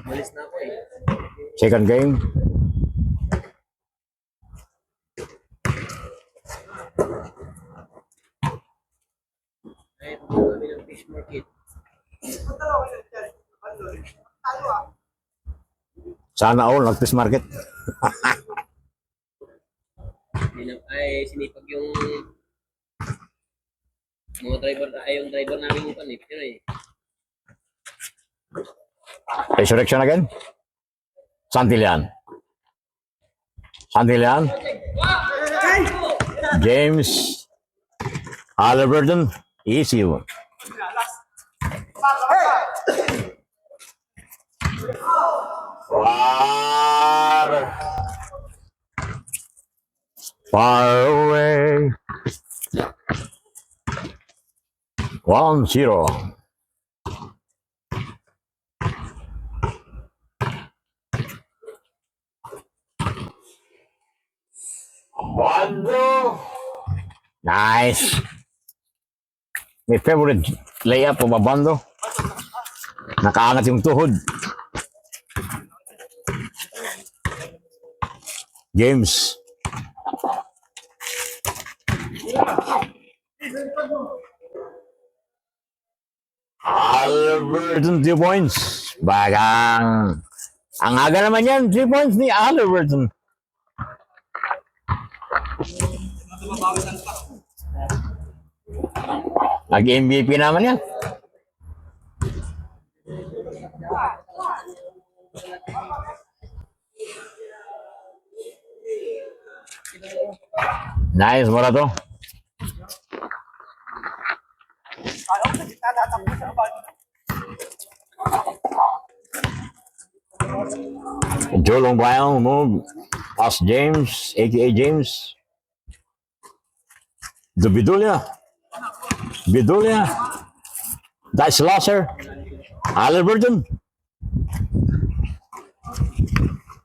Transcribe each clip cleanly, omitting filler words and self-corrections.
Malis na ako eh. Second game. Ay, pumunta kami ng fish market. Sana all nag-fish market. Ay, sinipag yung mga driver, ay yung driver namin yung panit. Yun eh. Resurrection again. Santillan. Santillan. James Halliburton. Easy one. Far away. 1-0. Bando. Nice. My favorite layup of Bando. Nakaangat yung tuhod. James. Halliburton 2 points. Bagang. Ang aga naman yan, 3 points ni Halliburton. Nag-MVP naman yan. Nice, Morato. Jolong Bayang move past James, aka James. The Bidulia. That's Lasser. Halliburton.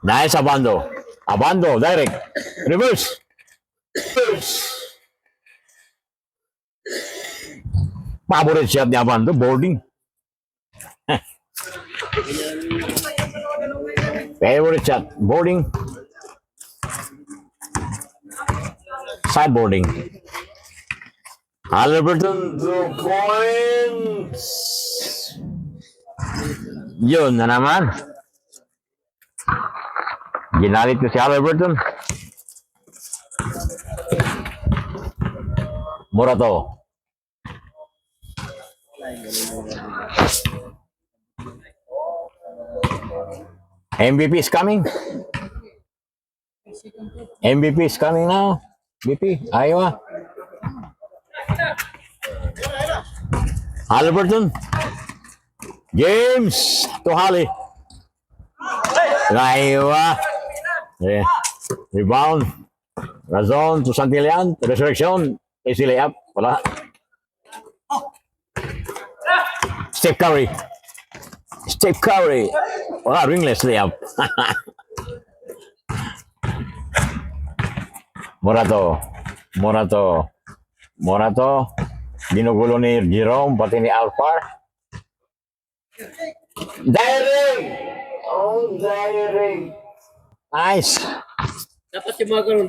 Nice Abando. Abando, direct. Reverse. Favorite shot ni Abando, boarding. Favorite shot, boarding. Sideboarding. Halliburton 2 points. Yun na naman. Ginalit ko si Halliburton. Morato. MVP is coming. MVP is coming now. MVP, Iowa. Halliburton. James to Holly. Iowa. Yeah. Rebound. Razon to Santillan. Resurrection. Easy layup. Wala. Steph Curry. Wala, ringless layup. Morato. Ginugulo ni Jerome, pati ni Alfar. Direct. Nice. Dapat yung mga ganun,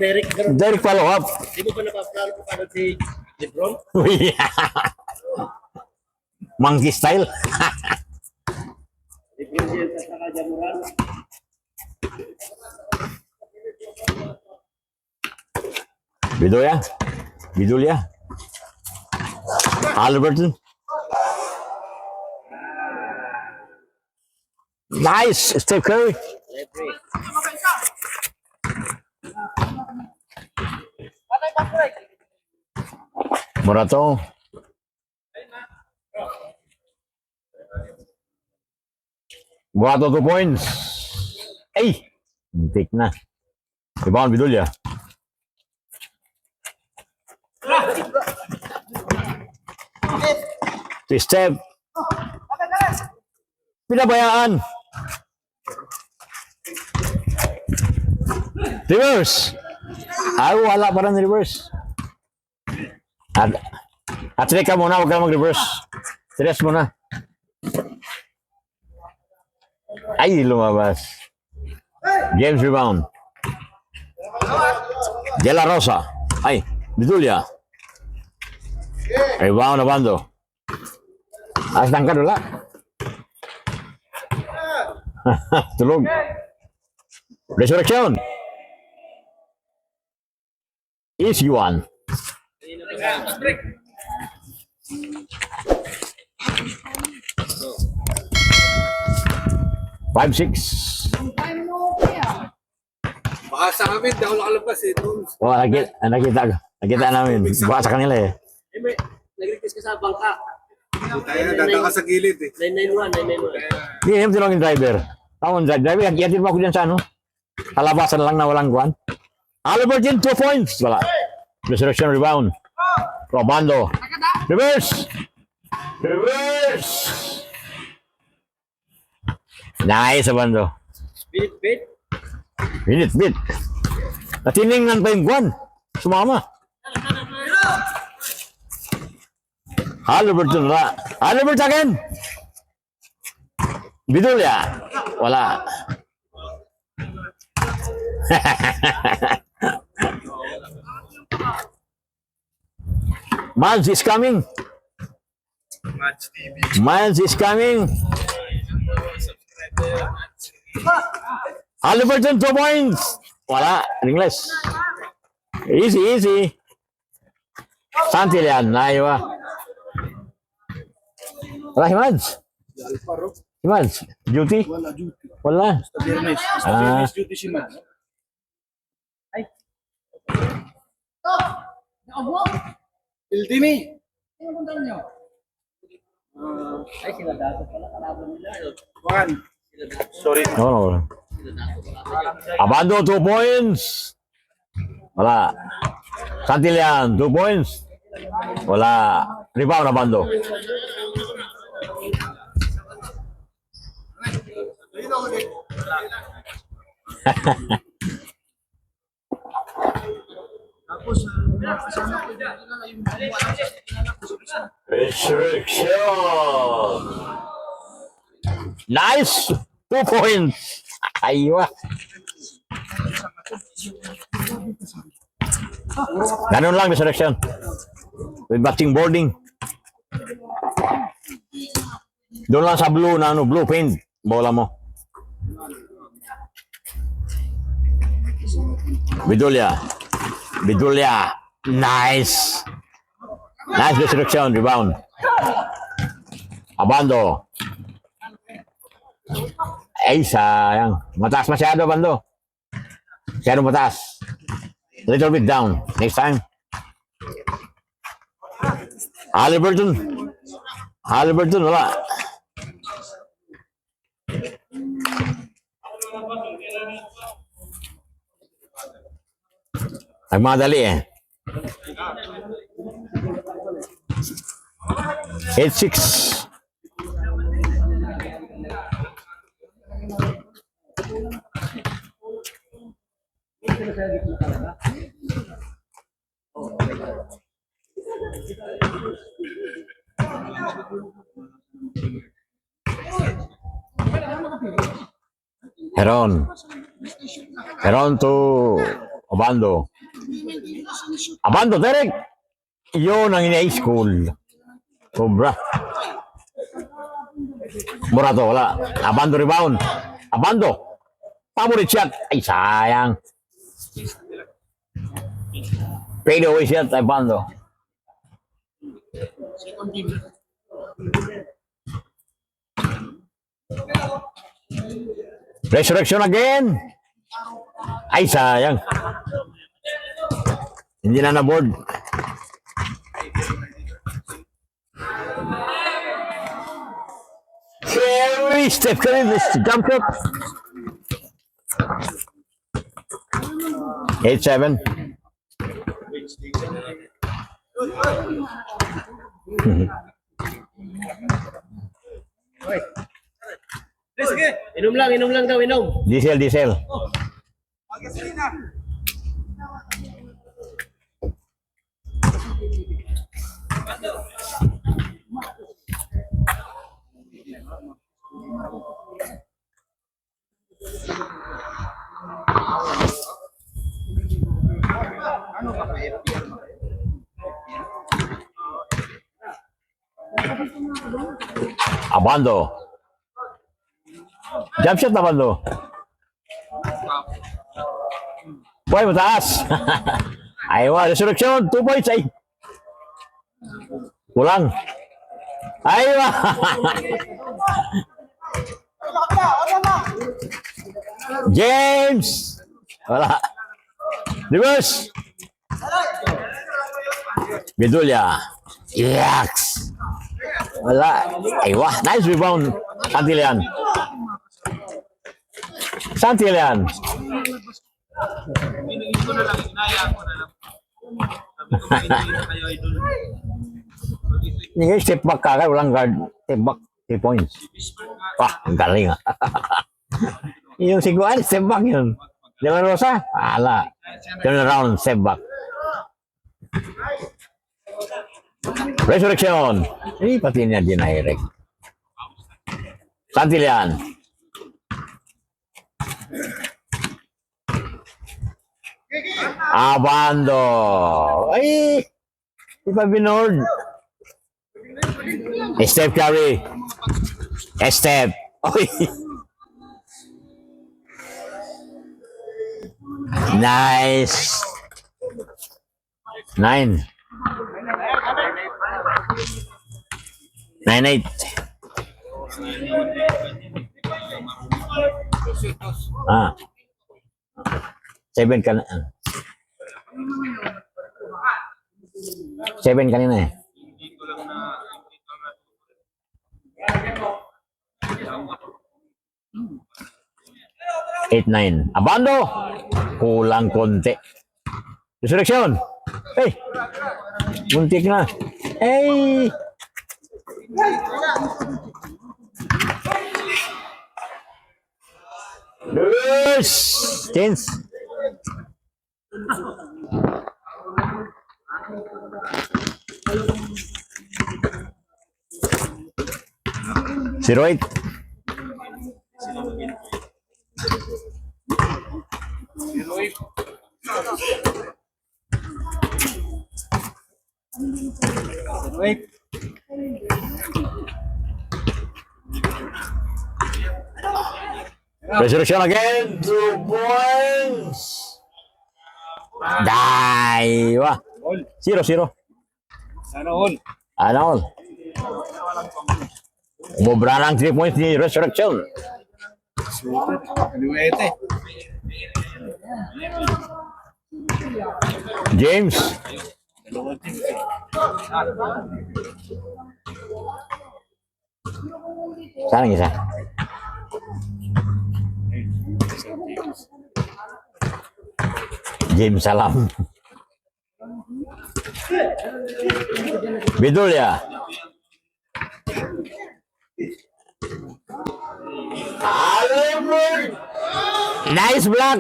Direct follow up. Di mo ba napaplano po paano si Lebron? Monkey style. Lebron James at saka Jamoran. Bidulia. Halliburton. Nice, Steph Curry. Morato. Morato 2 points. Ay! Muntik na. Rebound, Bidulia. Si Steph. Pinabayaan. Reverse. Ay, wala pa rin reverse. At ka muna, huwag ka mag-reverse. Stress muna. Ay, lumabas. James rebound. De La Rosa. Ay, Bidulia. Rebound na bando. Asang ka dula. Tulog. Resurrection. Easy one. 5-6. Baka sa kami, daw nakalabas eh. Oh, nakita namin. Baka sa kanila eh. Eh, may, nag-request ka sa bangka. Tayo nadadaka sa gilid eh. 991, 991. Hindi, yung tinawagin driver. Tawon driver, yatin mo ako dyan sa ano. Kalabasan lang na walang kuhan. Halliburton, 2 points. Wala. Resurrection rebound. Robando. Reverse. Reverse. Nice, Abando. Bit. Bit. Natiningnan pa yung kuhan. Sumama. Halliburton na. Halliburton again. Bidulia. Wala. Miles is coming. Match TV. Miles is coming. Halliburton 2 points. Wala. English. Easy. Santilian. Naiwa. Wala si Miles. Si Miles. Duty? Wala duty. Wala. Biyernes. Ah. Biyernes duty si Matt. Ildini. Ay, sila dato pala. Kalaban nila. Juan. Sorry. No. Abando 2 points. Wala. Santilian 2 points. Wala. Rebound Abando. Resurrection. Nice. 2 points. Aywa. Ganun lang, resurrection. With batting boarding. Doon lang sa blue na ano, blue paint. Bola mo. Bidulia. Nice. Nice resurrection. Rebound. Abando. Ay, sayang. Mataas masyado, Abando. Masyado mataas. Little bit down. Next time. Halliburton, wala. Nagmadali eh. 8-6. Heron to Abando. Abando, Derek! Yun ang ina school. Sobra. Morato, wala. Abando rebound. Abando. Favorite shot. Ay, sayang. Fade away shot, Abando. Resurrection again. Ay, sayang. Hindi na na-board. Steph Curry, jump shot. 8-7. Sige. Inom lang daw. Diesel. Abando. Jump shot, Abando. Boy, mataas. Aywa, resurrection. 2 points ay. Kulang. Aywa. James. Wala. Reverse. Bedulia. Yaks. Wala. Aywa. Nice rebound. Santilian. Santilian. Ito na lang, inaya ko na lang. Sabi ko, maintain na kayo, idol. Ini step back ka, walang guard. Step back. 3 points. Wah, ang galing ah. Yung siguan, step back yun. De La Rosa, ala. Turn around, step back. Resurrection. Ini pati niya dinahirek. Santilian. Abando. Ay, di pa binord. Step carry. Step. Oy. Nice. 9. 9-8. Ah. 7 ka na. 7 kanina eh. 8-9. Abando! Kulang konti. Resurrection! Hey! Muntik na. Hey! Yes! Chance. Zero 8. Wait. Resurrection again. 2 points. Daiwa. All. 0-0. Sana all. Ano all? Umubra ng 3 points ni Resurrection. Super. Luwete. James. Dalawang team. Saan ang isa? James Salam. Bedulia. Nice block.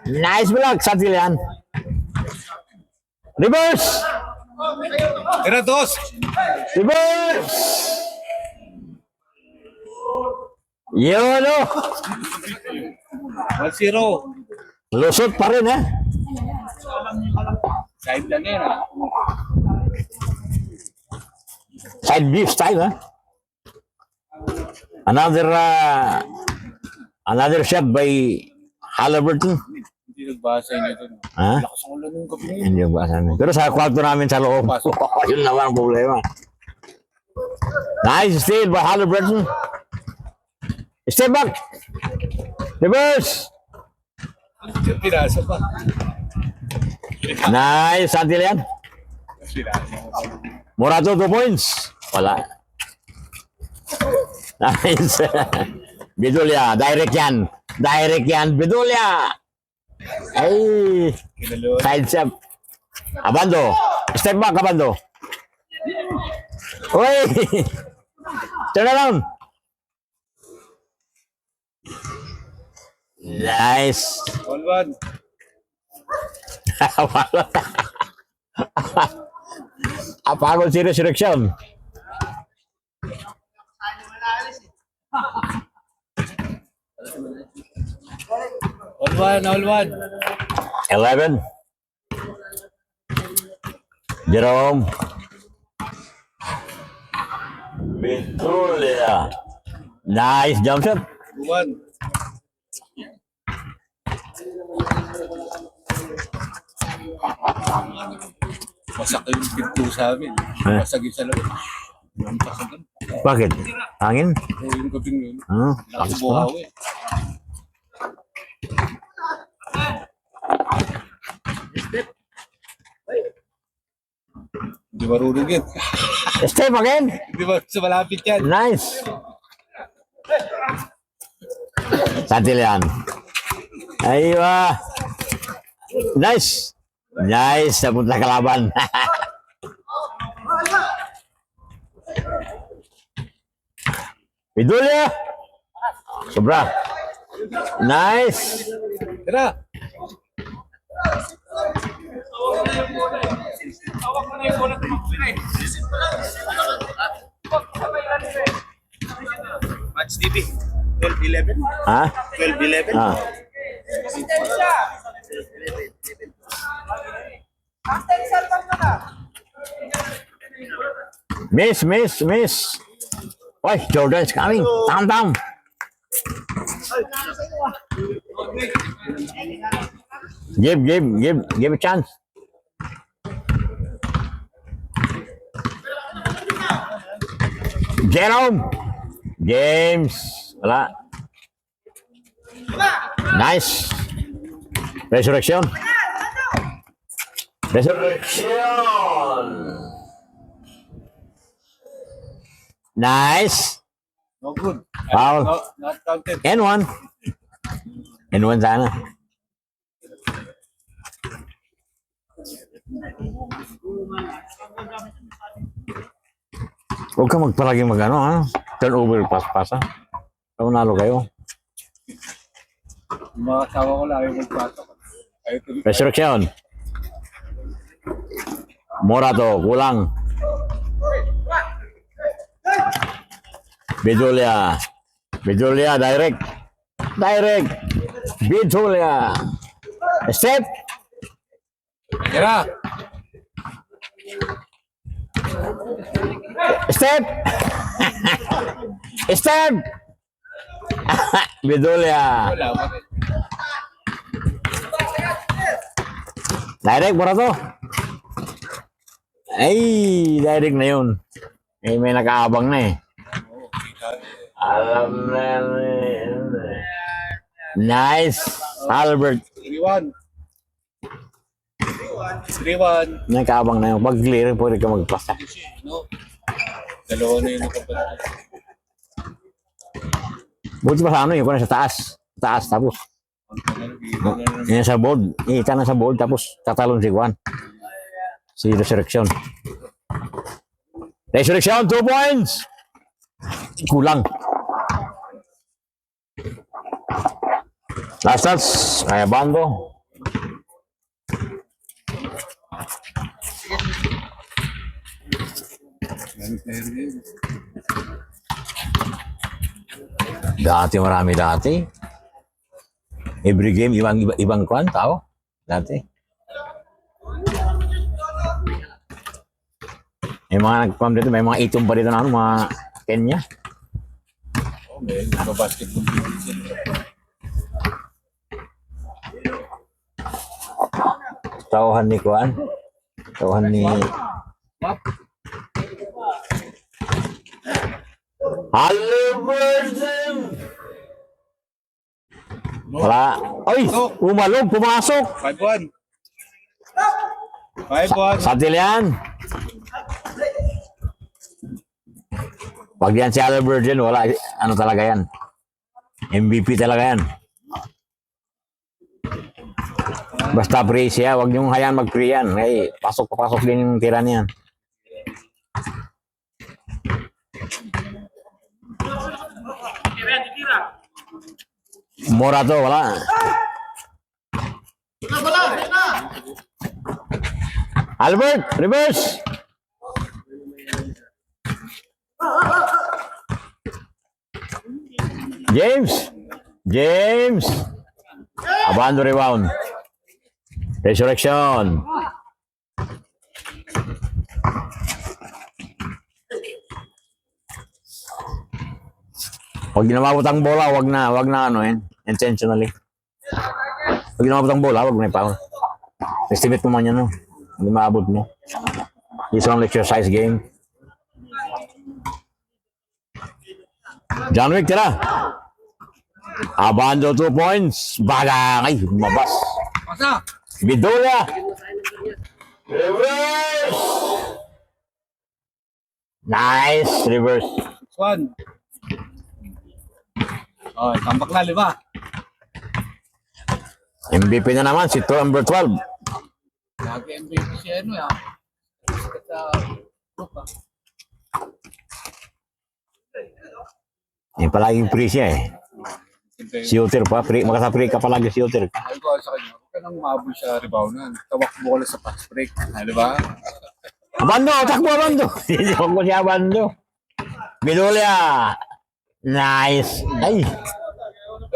Nice block, Santilian. Reverse. Tira dos. Reverse. Yun o. 1-0. Lusot pa rin eh. Side lang yan. Side view style eh. Another shot by Halliburton. Hindi nagbasa yun ito. Ha? Lakas ang ulan ng gabi ngayon. Hindi ba sabi. Pero sa kwarto namin sa loob. Yun naman ang problema. Nice steal by Halliburton. Step back. Reverse. Pinasa pa. Nice, Santilian. Morato, 2 points. Wala. Nice. Bedulia, direct yan. Direct yan, Bedulia. Ay. Side step. Abando. Step back, Abando. Uy. Turn around. Nice. 1-1. Apagod si Resurrection. All one. 11. Jerome. Victoria. Nice jump shot. 2-1. Wasak yung pinto sa amin. Wasag yung sa loob. Ang pasagan. Bakit? Hangin? Yung gabing yun. Lakas Nakabuha pa. ako eh. Hindi marunong yun. Step again. Hindi ba sa malapit yan? Nice. Santilian. Aywa. Nice. Nice. Napunta kalaban. Pidulia. Sobra. Nice. Tara! Hawak mo na yung bola tumakbo na eh. Match TV. 12-11. Ha? 12-11. Ah. Miss. Oy, Jordan's coming. Down. Give a chance. Jerome. James. Wala. Nice. Resurrection. Nice. No good. Foul. No, not counted. N1. N1 sana. Huwag ka magpalagi mag-ano, ha? Turnover pass ha? Kung nalo kayo. Yung mga asawa ko lang yung magpatok. Ayaw tuloy. Resurrection. Morato, kulang. Bedulia, direct. Bedulia. Step. Tara! Step. Bedulia. Wala, bakit? Direct, Morato. Ay, direct na yun. Eh, may nakaabang na eh. Oo, kita. Alam na yun. Nice. Albert. 3-1. 3-1. May nakaabang na yun. Pag clear, pwede ka magpasa. No? Dalawa na yung nakapalit. Buti pa sa ano, yung kuna sa taas. Tapos. Yan sa board. Ita na sa board, tapos tatalon si Juan. Si Resurrection. 2 points! Kulang. Last touch, kaya bando. Marami dati. Every game, ibang kwan, tao. Dati. May mga nagpam dito, may mga itom pa dito na ano, mga Kenya. Oh, may basketball dyan. Tauhan ni Kwan. Tauhan ni... Halliburton! Wala. Ay! Umalog, pumasok! 5-1. 5-1. Santilian! Pag yan si Halliburton, wala. Ano talaga yan? MVP talaga yan. Basta free siya, huwag niyong hayaan mag-free yan. Ay, pasok din yung tira niyan. Morato, wala. Albert, reverse. James. Abando rebound. Resurrection. Huwag ginamabot ang bola, wag na ano yan. Intentionally. Pag ginamabot ang bola, wag na ipaw. Estimate mo man yan, no? Hindi maabot mo. It's only exercise game. John Wick, tira. Abando 2 points. Bagang. Ay, mabas. Pasa! Bidola. Reverse. Nice. Reverse. Swan! Oh, tambak na, 5. MVP na naman si number 12. Lagi MVP si ano yan. Sikat sa group Yung palaging free siya eh. Shooter pa. Makasa-free ka palagi shooter. Sabi ko sa kanya, huwag ka nang mahabol sa reboundan. Tawak mo ko lang sa fast break. Di ba? Abando! Takbo Abando! Hindi ko siya Abando. Bidola. Nice. Ay.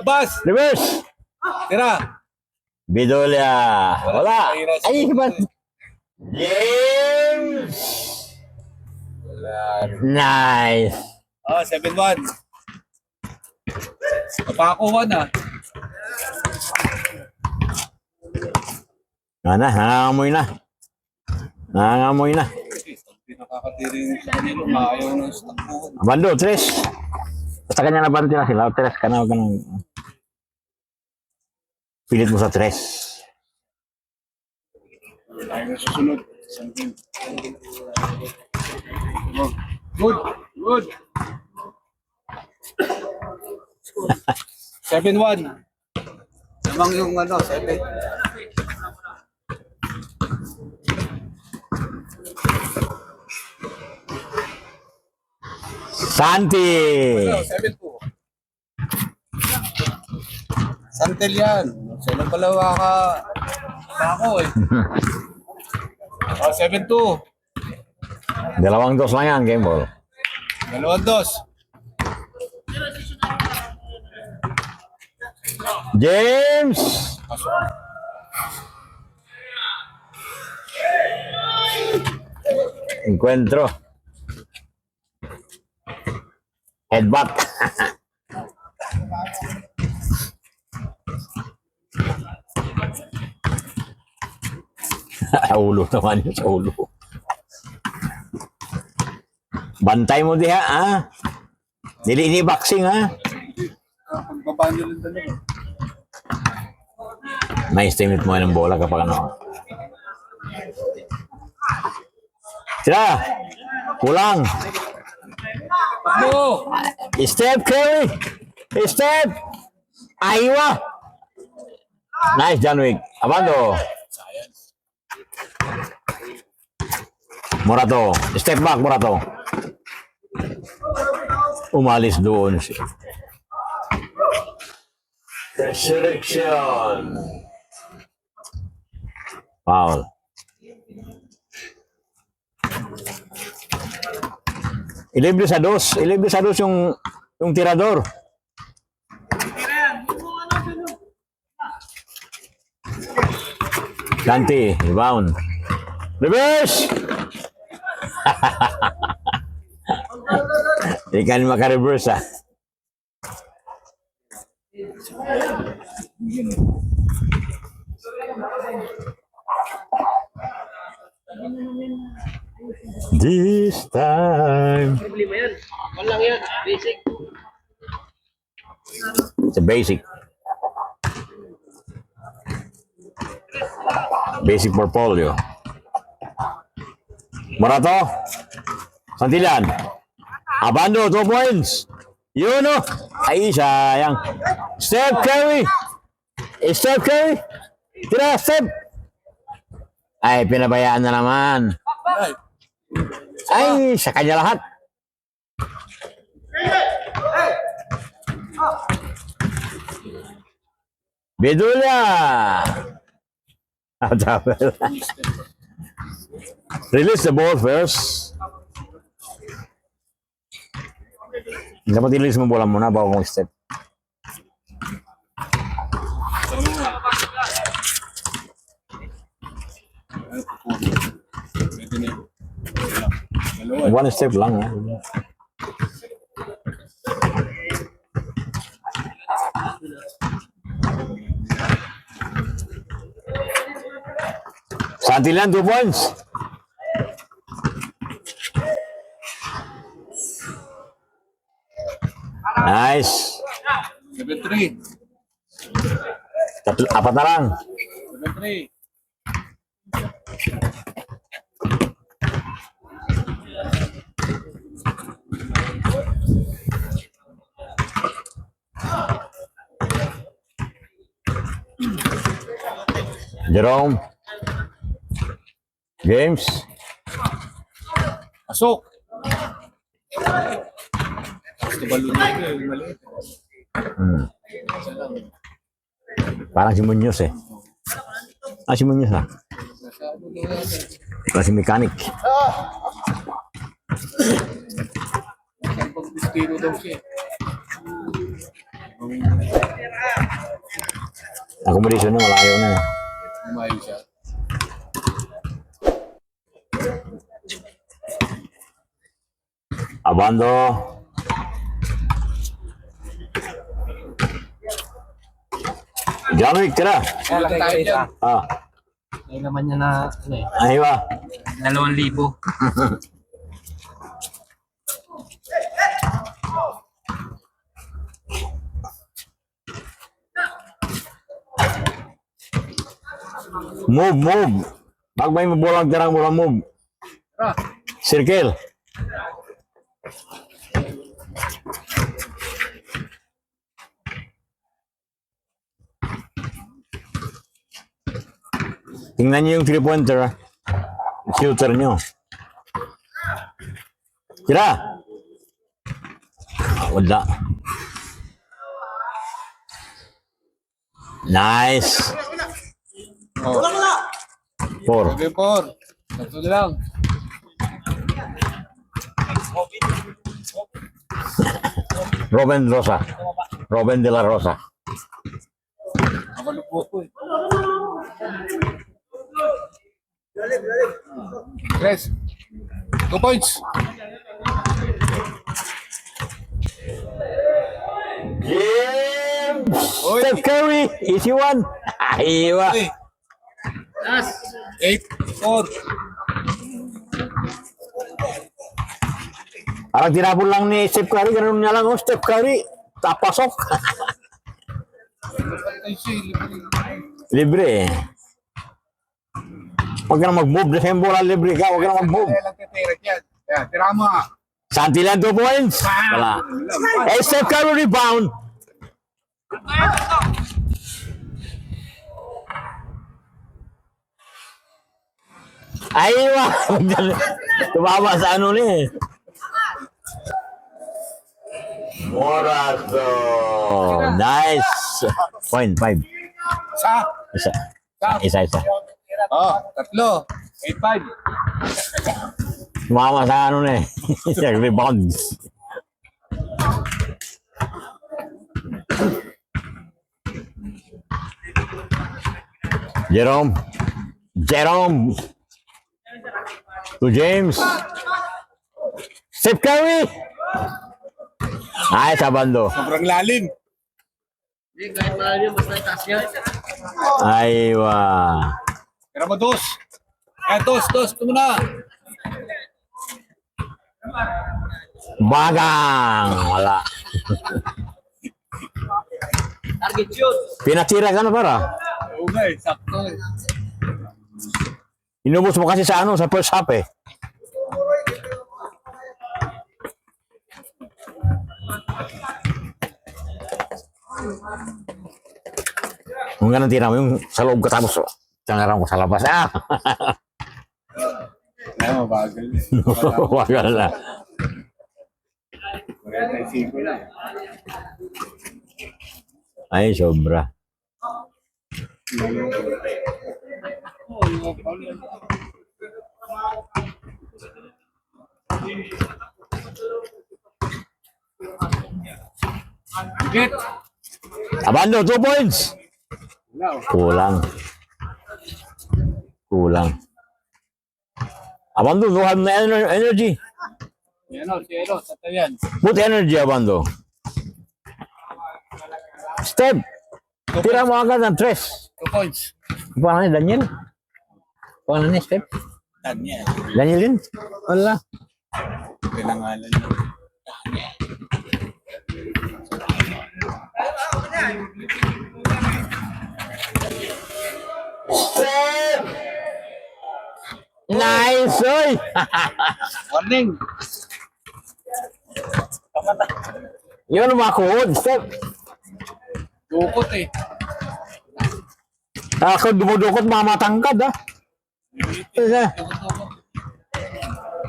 Labas! Reverse. Tira! Bidola. Wala. Ay, ba't? James. Wala. Nice. Oh, 7-1. Napakakuha na. Nangangamoy na. Nangangamoy na. Hindi nakakatirin sa kanila. Maayaw ng stock mo. Abando, tres. Basta kanya nabanti na sila. Tres ka na. Huwag ka nang... Pilit mo sa tres. Tayo na susunod. Good. Good. 7-1. Namang yung ano, 7. Santi. 7-2. Santel yan. Sino palawa ka? Ako eh. Oh, 7-2. Dalawang dos lang yan, game ball. 2-2. James! Encuentro. Headbutt. Ulo naman yun sa ulo. Bantay mo diha, ha? Dili ini boxing, ha? Pagbaba nyo lang dalawa. May estimate mo ng bola kapag ano. Tira! Kulang! Takbo! Step Curry! Step! Aywa! Nice, John Wick. Abando. Morato. Step back, Morato. Umalis doon siya. Resurrection. Foul. Ilibre sa dos yung tirador. Dante, rebound. Reverse! Hindi ka maka-reverse, ha? This time. Problema yan. Walang yan. Basic. It's a basic. Basic portfolio. Morato. Santillan. Abando, 2 points. Yun, oh. Ay, sayang. Step Curry. Step Curry. Tira, step. Ay, pinabayaan na naman. Ay, sa kanya lahat. Bedula. Release the ball first. Dapat i-release mo bola muna bago mong step. Pwede na yun. Dalawa. One step lang. Santillan, 2 points. Nice. 7-3. Apat na lang. 7-3. Jerome. James. Pasok. Gusto ba lunin ko yung maliit? Isa lang. Parang si Muñoz eh. Ah, si Muñoz ah. Nasa ano daw yan eh. Parang si mechanic. Nasa pag-destino daw siya. Accommodation na, malayo na. Umayo siya. Abando. Jamik, tira. Kaya lang tayo dyan. Ah, May naman niya na, ano eh, ahiwa. 2,000. Move, move. Pag may bolang tirang bola, move. Tara. Circle. Tingnan niyo yung 3-pointer. Shooter niyo. Tira. Wala. Nice. Oh. 4. 7-4. Tatlo na lang. Robin Rosa. Robin de la Rosa. Nakalupo ko eh. Yes. 2 points. James! Oy. Steph Curry! Easy one! Iwa! Hey. 8-4. Parang tinapon lang ni Steph Curry, ganun niya lang, oh, Steph Curry, tapasok. Ay, siya. Libre eh. Huwag ka na mag-move, defend bola, libre ka, huwag ka na mag-move. Kaya lang titira yan. Kaya, tira mo nga. Santillan 2 points. Wala. Eh, Steph Curry rebound. Ay, wow. Tumama sa ano ni eh. Morato. Nice. Point 5. Sa. Isa. Isa. Oh, tatlo. 8-5. Tumama sa ano ni eh. Rebound. Jerome. To James. Steph Curry. Ay, sa bando. Sobrang lalim. Kahit mahal yun, basta itaas niya. Ay, wa. Tira mo, dos. Dos. Ito muna. Bagang. Wala. Target shoot. Pinatira ka na para. Oo nga eh, sakto eh. Inubos mo kasi sa ano, sa first half eh. Kung ganun tira mo yung sa loob ka tapos tangarang ko sa labas. Ah! Ay, mabagal eh. Wagal na. 45 na. Ay, sobra. Get. Abando, 2 points. Kulang. Abando, no have na energy. Sa tayan. Put energy, Abando. Step. Tira mo agad ng 3. 2 points. Pangalan ni Daniel. Pangalan ni Step. Daniel. Daniel din. Wala. Pinangalan niya. Nice, oy! Warning. Yun ang mga kuhod, Step. Dukot eh. Ako dumudukot mga matangkad, ha?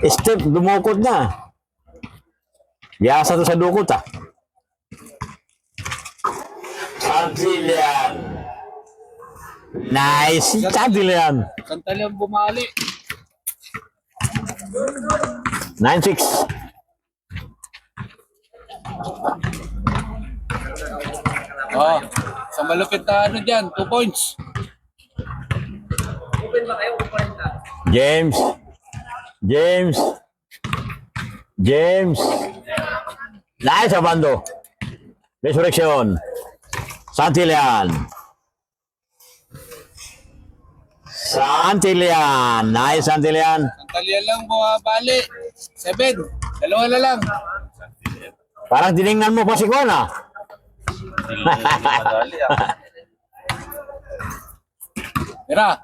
Step, dumukot na. Biyasa to sa dukot, ha? Santilian. Nice, Santilian. Santalang bumali. 9-6. Oh, sa malupit na ano dyan, 2 points. James. Nice, Abando. Resurrection. Santilian. Nice, Santilian. Santalia lang bumabali. 7. Dalawa na lang. Parang tinignan mo pa si Juan, ah. Tira.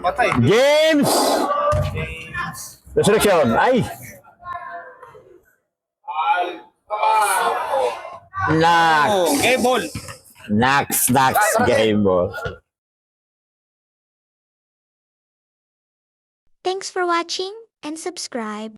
Patay. James. Resurrection. Ay. Nax. Okay, ball. Nax. Game ball. Thanks for watching and subscribe.